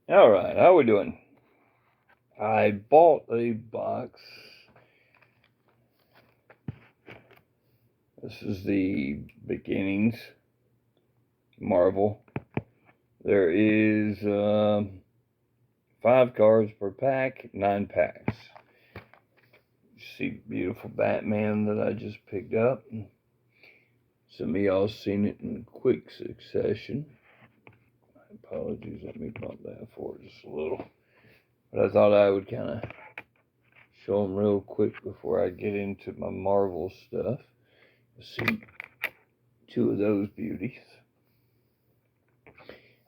All right, how we doing? I bought a box. This is the Beginnings Marvel. There is 5 cards per pack, 9 packs. You see beautiful Batman that I just picked up. Some of y'all seen it in quick succession. My apologies, let me bump that forward just a little. But I thought I would kind of show them real quick before I get into my Marvel stuff. See 2 of those beauties.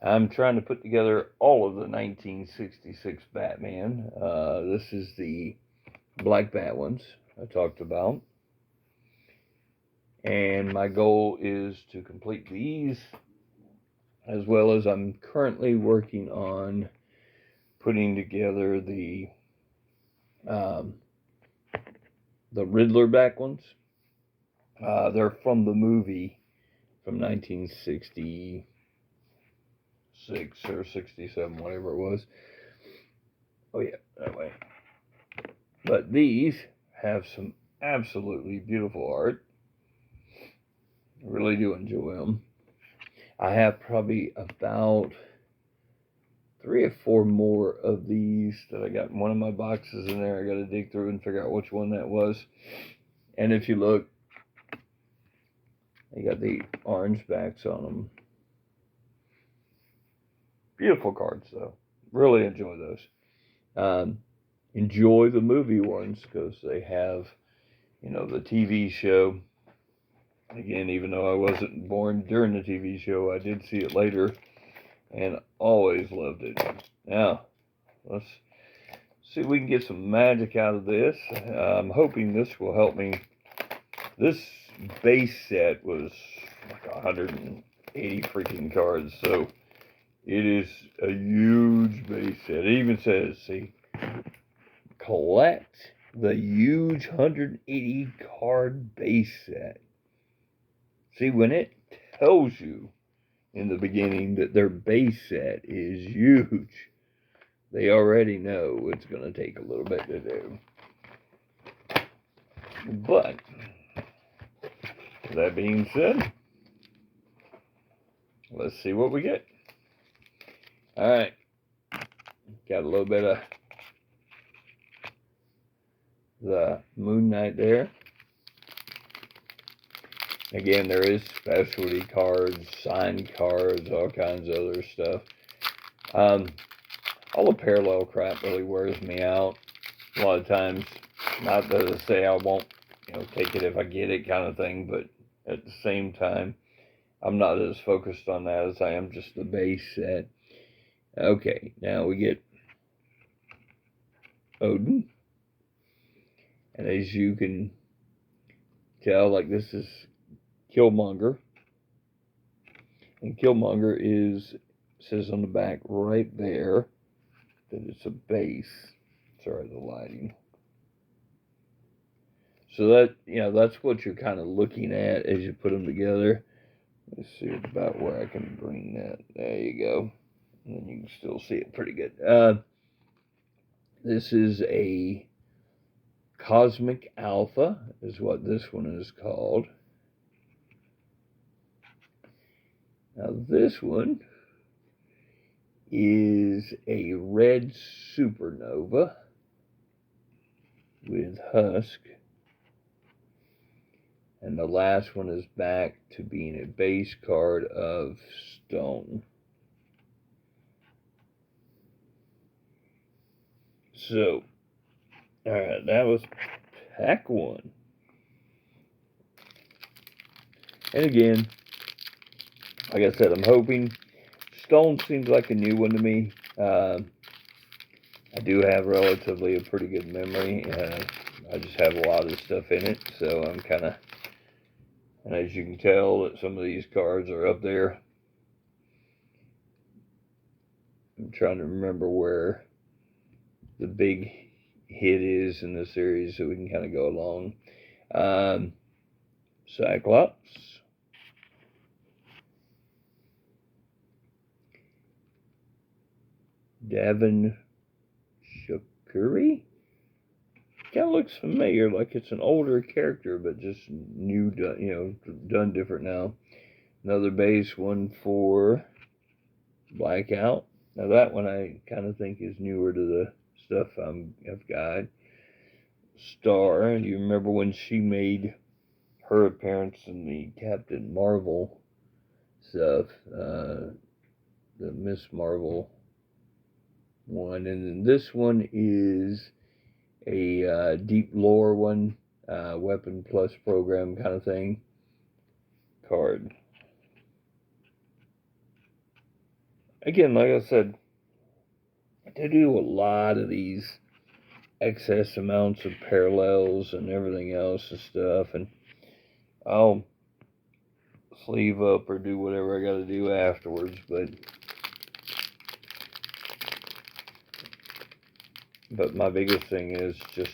I'm trying to put together all of the 1966 Batman. This is the Black Bat ones I talked about. And my goal is to complete these, as well as I'm currently working on putting together the Riddler back ones. They're from the movie from 1966 or 67, whatever it was. Oh yeah, that way. But these have some absolutely beautiful art. I really do enjoy them. I have probably about 3 or 4 more of these that I got in one of my boxes in there. I got to dig through and figure out which one that was. And if you look, they got the orange backs on them. Beautiful cards, though. Really enjoy those. Enjoy the movie ones because they have, the TV show. Again, even though I wasn't born during the TV show, I did see it later and always loved it. Now, let's see if we can get some magic out of this. I'm hoping this will help me. This base set was like 180 freaking cards, so it is a huge base set. It even says, see, collect the huge 180 card base set. See, when it tells you in the beginning that their base set is huge, they already know it's going to take a little bit to do. But, that being said, let's see what we get. Alright, got a little bit of the Moon Knight there. Again, there is specialty cards, signed cards, all kinds of other stuff. All the parallel crap really wears me out. A lot of times, not that I say I won't, take it if I get it kind of thing, but at the same time, I'm not as focused on that as I am just the base set. Okay, now we get Odin. And as you can tell, like this is Killmonger. And Killmonger says on the back right there that it's a base. Sorry, the lighting. So that, that's what you're kind of looking at as you put them together. Let's see about where I can bring that. There you go. And you can still see it pretty good. This is a Cosmic Alpha, is what this one is called. Now this one is a red supernova with husk. And the last one is back to being a base card of stone. So, alright, that was pack 1. And again, like I said, I'm hoping. Stone seems like a new one to me. I do have relatively a pretty good memory. I just have a lot of stuff in it, so I'm kind of, and as you can tell, that some of these cards are up there. I'm trying to remember where the big hit is in the series so we can kind of go along. Cyclops. Davin Shukuri. Kind of looks familiar, like it's an older character, but just new, done different now. Another base one for Blackout. Now that one I kind of think is newer to the stuff I've got. Star, you remember when she made her appearance in the Captain Marvel stuff, the Miss Marvel one, and then this one is a deep lore one, weapon plus program kind of thing card. Again, like I said, they do a lot of these excess amounts of parallels and everything else and stuff, and I'll sleeve up or do whatever I got to do afterwards, but my biggest thing is just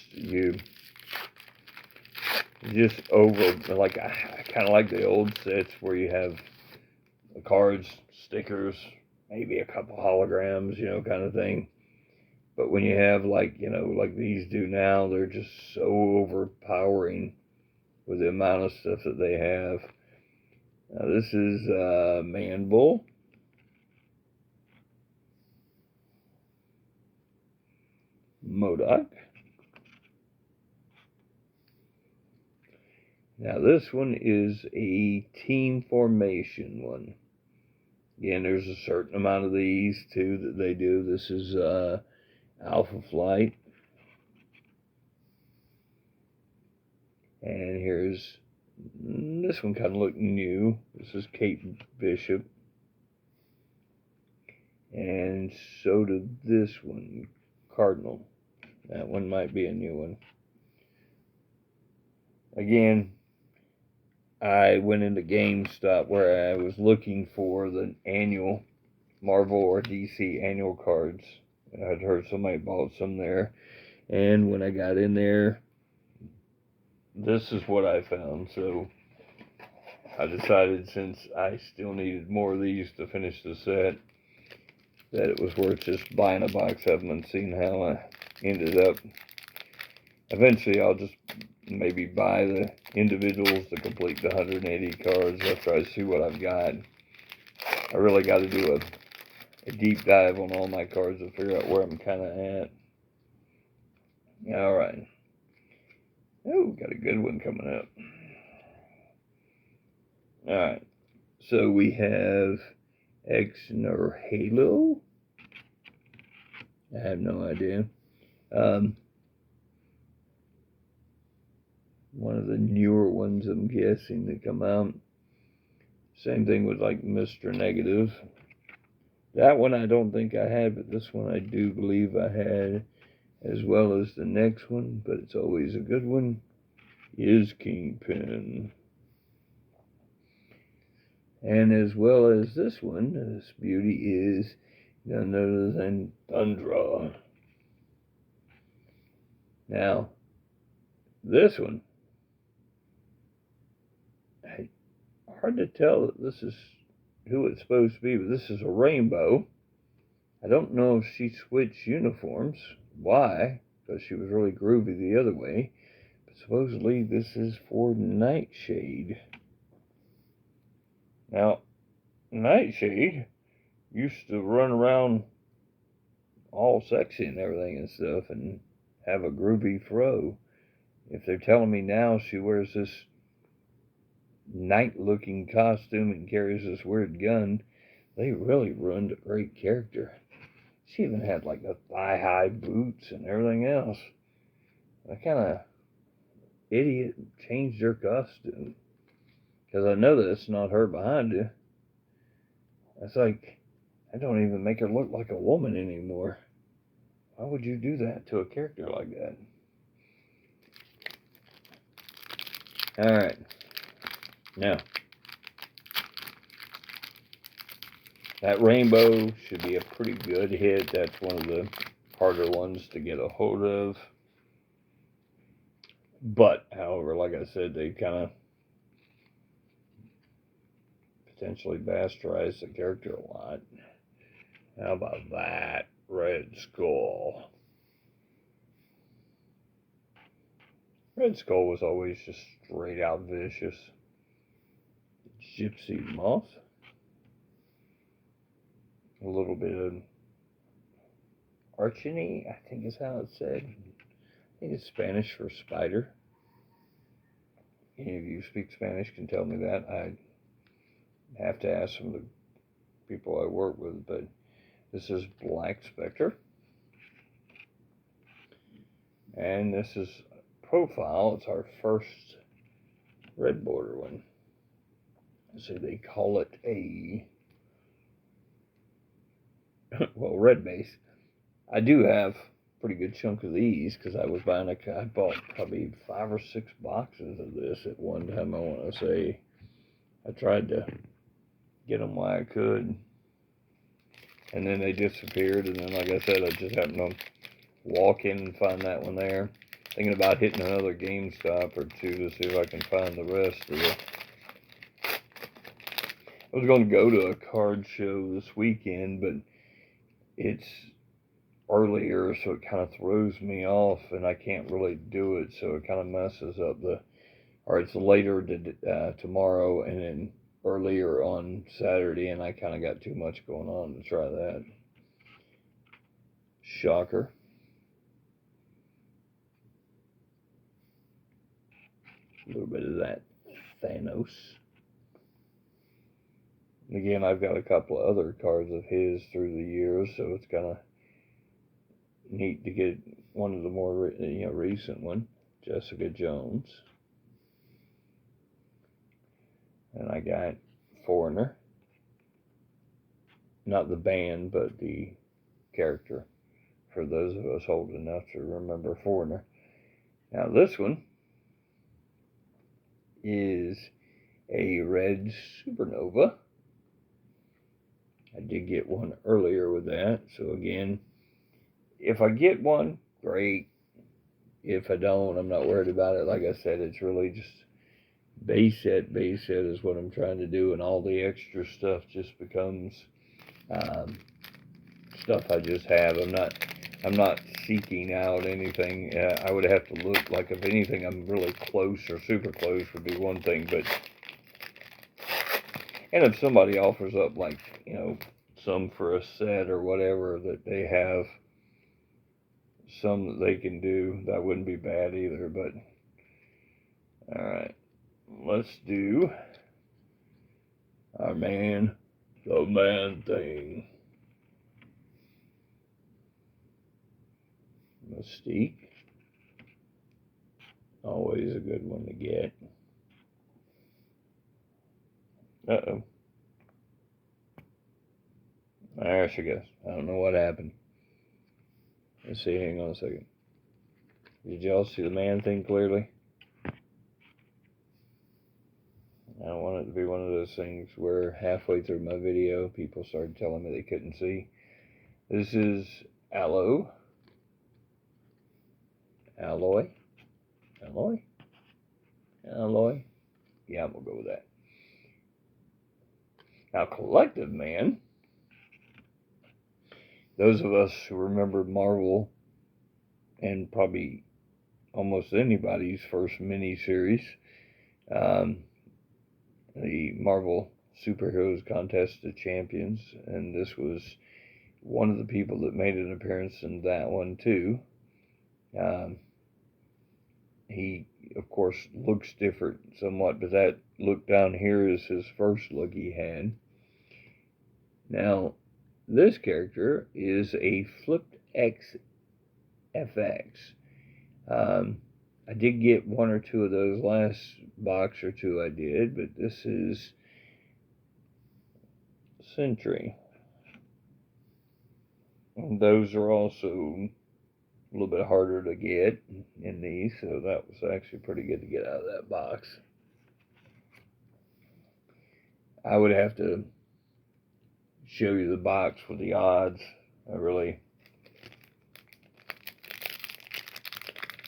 like I kind of like the old sets where you have the cards, stickers, maybe a couple holograms, kind of thing. But when you have like these do now, they're just so overpowering with the amount of stuff that they have. Now this is Manbull. MODOK. Now this one is a team formation one. Again, there's a certain amount of these too that they do. This is Alpha Flight. And here's this one, kind of look new. This is Kate Bishop. And so did this one, Cardinal. That one might be a new one. Again, I went into GameStop where I was looking for the annual Marvel or DC annual cards. I'd heard somebody bought some there. And when I got in there, this is what I found. So I decided, since I still needed more of these to finish the set, that it was worth just buying a box of them and seeing how I ended up. Eventually I'll just maybe buy the individuals to complete the 180 cards after I see what I've got. I really got to do a deep dive on all my cards to figure out where I'm kind of at. Alright. Oh, got a good one coming up. Alright. So we have Exner Halo. I have no idea. One of the newer ones, I'm guessing, that come out. Same thing with like Mr. Negative. That one I don't think I had, but this one I do believe I had, as well as the next one, but it's always a good one, is Kingpin. And as well as this one, this beauty is none other than Thundra. Now, this one, hard to tell that this is who it's supposed to be, but this is a Rainbow. I don't know if she switched uniforms. Why? Because she was really groovy the other way. But supposedly this is for Nightshade. Now, Nightshade used to run around all sexy and everything and stuff and have a groovy fro. If they're telling me now she wears this night-looking costume and carries this weird gun, they really ruined a great character. She even had like the thigh-high boots and everything else. That kind of idiot changed her costume. Because I know that it's not her behind you. It's like, I don't even make her look like a woman anymore. Why would you do that to a character like that? Alright. Now, that Rainbow should be a pretty good hit. That's one of the harder ones to get a hold of. But, however, like I said, they kind of potentially bastardized the character a lot. How about that? Skull. Red Skull was always just straight out vicious. Gypsy Moth. A little bit of Archony, I think is how it's said. I think it's Spanish for spider. Any of you speak Spanish can tell me that. I have to ask some of the people I work with, but this is Black Spectre. And this is Profile. It's our first red border one. So they call it a, well, red base. I do have a pretty good chunk of these because I was buying I bought probably 5 or 6 boxes of this at one time. I want to say I tried to get them while I could, and then they disappeared. And then, like I said, I just happened to walk in and find that one there. Thinking about hitting another GameStop or two to see if I can find the rest of it. I was going to go to a card show this weekend, but it's earlier, so it kind of throws me off, and I can't really do it, so it kind of messes up or it's later tomorrow, and then earlier on Saturday, and I kind of got too much going on to try that. Shocker. A little bit of that Thanos. Again, I've got a couple of other cards of his through the years, so it's kind of neat to get one of the more recent one, Jessica Jones. And I got Foreigner. Not the band, but the character, for those of us old enough to remember Foreigner. Now this one is a red Supernova. I did get one earlier with that, so again, if I get one, great. If I don't, I'm not worried about it. Like I said, it's really just base set is what I'm trying to do, and all the extra stuff just becomes stuff I just have. I'm not seeking out anything. I would have to look, like, if anything, I'm really close or super close would be one thing, but, and if somebody offers up, like, some for a set or whatever, that they have some that they can do, that wouldn't be bad either. But alright, let's do our Man Thing. Mystique, always a good one to get. Uh-oh. There she goes. I don't know what happened. Let's see, hang on a second. Did y'all see the Man Thing clearly? I don't want it to be one of those things where halfway through my video, people started telling me they couldn't see. This is Alloy. Yeah, I'm going to go with that. Now, Collective Man. Those of us who remember Marvel, and probably almost anybody's first mini-series, the Marvel Superheroes Contest of Champions, and this was one of the people that made an appearance in that one too. He, of course, looks different somewhat, but that look down here is his first look he had. Now, this character is a Flipped X FX. I did get one or two of those last box or two I did, but this is Sentry. And those are also a little bit harder to get in these, so that was actually pretty good to get out of that box. I would have to show you the box with the odds. I really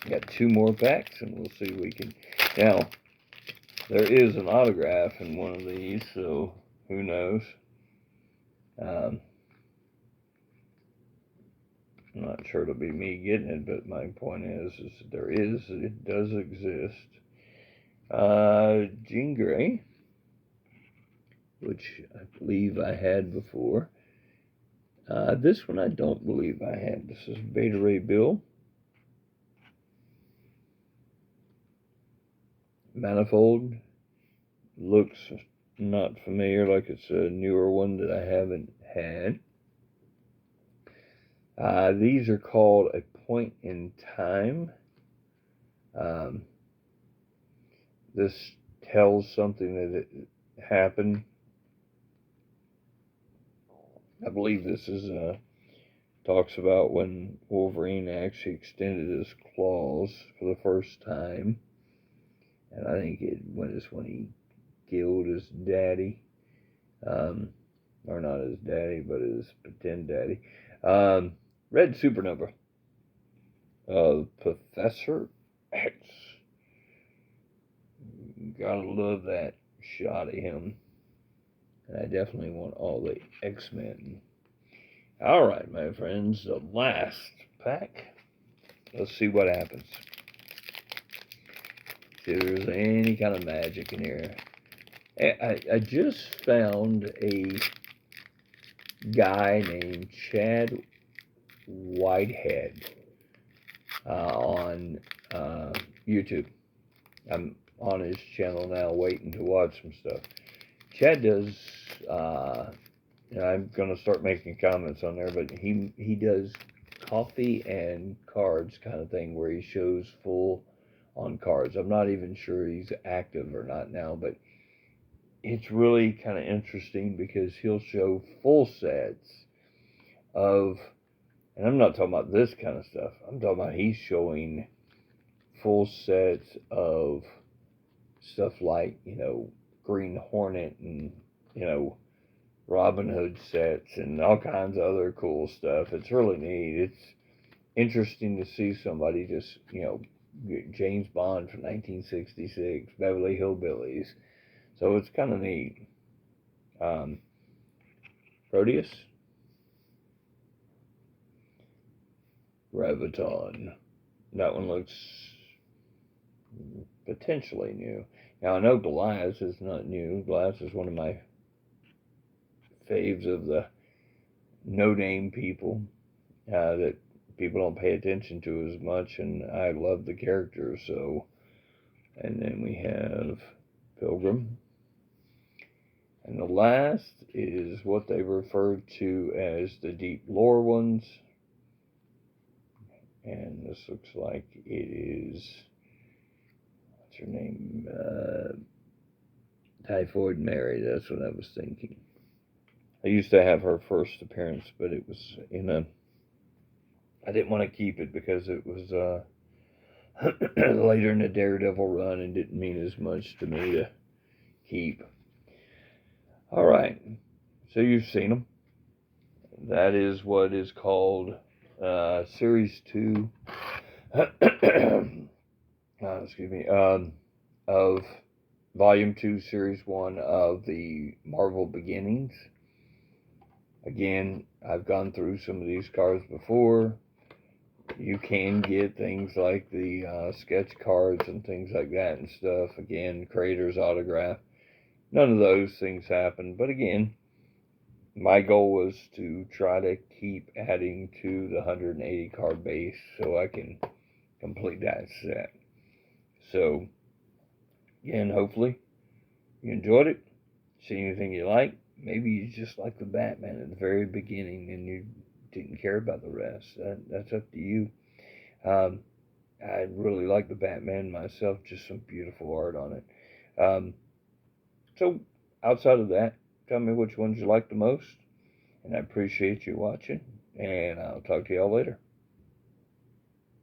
got 2 more packs, and we'll see if we can. Now, there is an autograph in one of these, so who knows. I'm not sure it'll be me getting it, but my point is it does exist. Jean Grey, which I believe I had before. This one I don't believe I had. This is Beta Ray Bill. Manifold. Looks not familiar, like it's a newer one that I haven't had. These are called A Point in Time. This tells something that it happened. I believe this is talks about when Wolverine actually extended his claws for the first time, and I think it was when he killed his daddy, or not his daddy, but his pretend daddy. Red Supernova. Professor X. Gotta love that shot of him. And I definitely want all the X-Men. Alright, my friends, the last pack. Let's see what happens. See if there's any kind of magic in here. I just found a guy named Chad Whitehead on YouTube. I'm on his channel now waiting to watch some stuff. Chad does, I'm going to start making comments on there, but he does coffee and cards kind of thing where he shows full on cards. I'm not even sure he's active or not now, but it's really kind of interesting because he'll show full sets of, and I'm not talking about this kind of stuff. I'm talking about he's showing full sets of stuff like, Green Hornet and, Robin Hood sets and all kinds of other cool stuff. It's really neat. It's interesting to see somebody just, James Bond from 1966, Beverly Hillbillies. So it's kind of neat. Proteus. Graviton. That one looks potentially new. Now I know Goliath is not new. Goliath is one of my faves of the no-name people that people don't pay attention to as much, and I love the character. So, and then we have Pilgrim. And the last is what they refer to as the deep lore ones. And this looks like it is, what's her name? Typhoid Mary, that's what I was thinking. I used to have her first appearance, but it was I didn't want to keep it because it was later in the Daredevil run and didn't mean as much to me to keep. All right, so you've seen them. That is what is called Series 2, of Volume 2, Series 1 of the Marvel Beginnings. Again, I've gone through some of these cards before. You can get things like the sketch cards and things like that and stuff. Again, creator's autograph. None of those things happen. But again, my goal was to try to keep adding to the 180 card base so I can complete that set. So, again, hopefully you enjoyed it. See anything you like. Maybe you just like the Batman at the very beginning and you didn't care about the rest. That's up to you. I really like the Batman myself, just some beautiful art on it. So outside of that, tell me which ones you like the most, and I appreciate you watching, and I'll talk to y'all later.